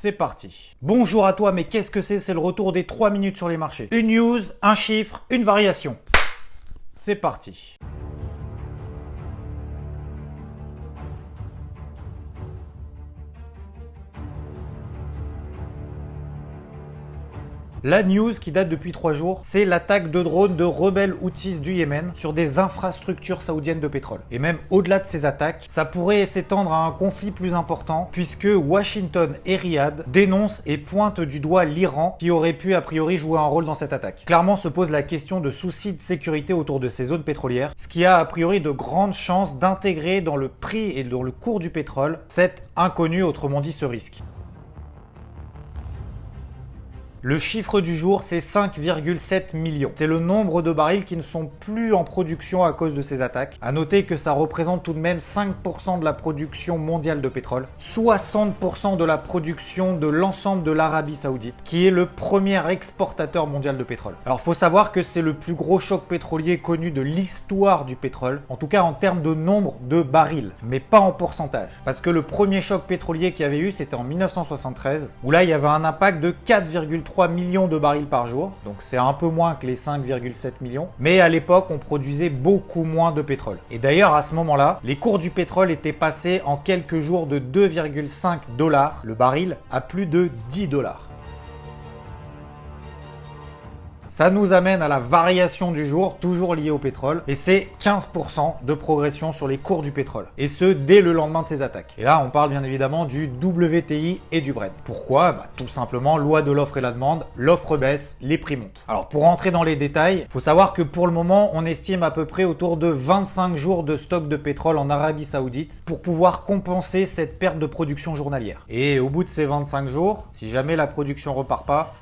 C'est parti. Bonjour à toi, mais qu'est-ce que c'est? C'est le retour des 3 minutes sur les marchés. Une news, un chiffre, une variation. C'est parti. La news qui date depuis 3 jours, c'est l'attaque de drones de rebelles Houthis du Yémen sur des infrastructures saoudiennes de pétrole. Et même au-delà de ces attaques, ça pourrait s'étendre à un conflit plus important puisque Washington et Riyad dénoncent et pointent du doigt l'Iran qui aurait pu a priori jouer un rôle dans cette attaque. Clairement se pose la question de soucis de sécurité autour de ces zones pétrolières, ce qui a priori de grandes chances d'intégrer dans le prix et dans le cours du pétrole cet inconnu, autrement dit ce risque. Le chiffre du jour, c'est 5,7 millions. C'est le nombre de barils qui ne sont plus en production à cause de ces attaques. À noter que ça représente tout de même 5% de la production mondiale de pétrole, 60% de la production de l'ensemble de l'Arabie Saoudite, qui est le premier exportateur mondial de pétrole. Alors, faut savoir que c'est le plus gros choc pétrolier connu de l'histoire du pétrole, en tout cas en termes de nombre de barils, mais pas en pourcentage. Parce que le premier choc pétrolier qu'il y avait eu, c'était en 1973, où là, il y avait un impact de 4,3 millions de barils par jour, donc c'est un peu moins que les 5,7 millions, mais à l'époque on produisait beaucoup moins de pétrole. Et d'ailleurs à ce moment-là, les cours du pétrole étaient passés en quelques jours de 2,5 $ le baril à plus de 10 $. Ça nous amène à la variation du jour, toujours liée au pétrole, et c'est 15% de progression sur les cours du pétrole. Et ce, dès le lendemain de ces attaques. Et là, on parle bien évidemment du WTI et du Brent. Pourquoi? Tout simplement, loi de l'offre et la demande, l'offre baisse, les prix montent. Alors, pour rentrer dans les détails, il faut savoir que pour le moment, on estime à peu près autour de 25 jours de stock de pétrole en Arabie Saoudite pour pouvoir compenser cette perte de production journalière. Et au bout de ces 25 jours, si jamais la production repart pas,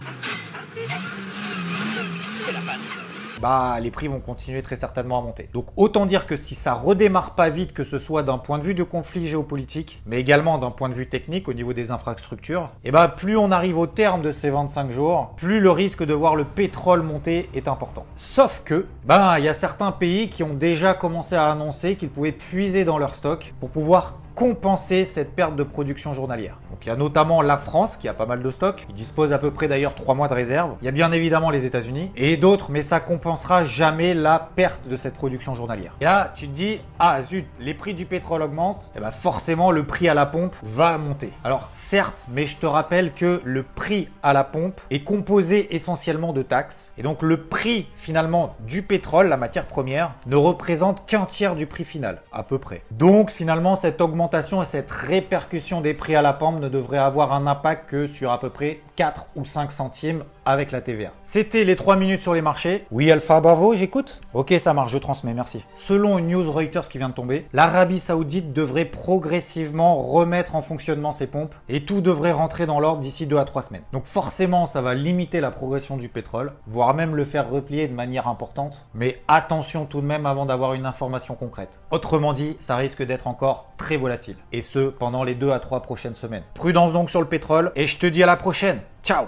les prix vont continuer très certainement à monter. Donc autant dire que si ça redémarre pas vite, que ce soit d'un point de vue de conflit géopolitique, mais également d'un point de vue technique au niveau des infrastructures, plus on arrive au terme de ces 25 jours, plus le risque de voir le pétrole monter est important. Sauf que, il y a certains pays qui ont déjà commencé à annoncer qu'ils pouvaient puiser dans leur stock pour pouvoir compenser cette perte de production journalière. Donc il y a notamment la France qui a pas mal de stocks, qui dispose à peu près d'ailleurs 3 mois de réserve. Il y a bien évidemment les États-Unis et d'autres, mais ça compensera jamais la perte de cette production journalière. Et là, tu te dis, ah zut, les prix du pétrole augmentent, et forcément le prix à la pompe va monter. Alors certes, mais je te rappelle que le prix à la pompe est composé essentiellement de taxes. Et donc le prix finalement du pétrole, la matière première, ne représente qu'un tiers du prix final, à peu près. Donc finalement cette augmentation et cette répercussion des prix à la pompe ne devrait avoir un impact que sur à peu près 4 ou 5 centimes avec la TVA. C'était les 3 minutes sur les marchés. Oui Alpha, bravo, j'écoute. Ok, ça marche, je transmets, merci. Selon une news Reuters qui vient de tomber, l'Arabie Saoudite devrait progressivement remettre en fonctionnement ses pompes et tout devrait rentrer dans l'ordre d'ici 2 à 3 semaines. Donc forcément, ça va limiter la progression du pétrole, voire même le faire replier de manière importante. Mais attention tout de même avant d'avoir une information concrète. Autrement dit, ça risque d'être encore très volatile. Et ce, pendant les 2 à 3 prochaines semaines. Prudence donc sur le pétrole et je te dis à la prochaine. Ciao!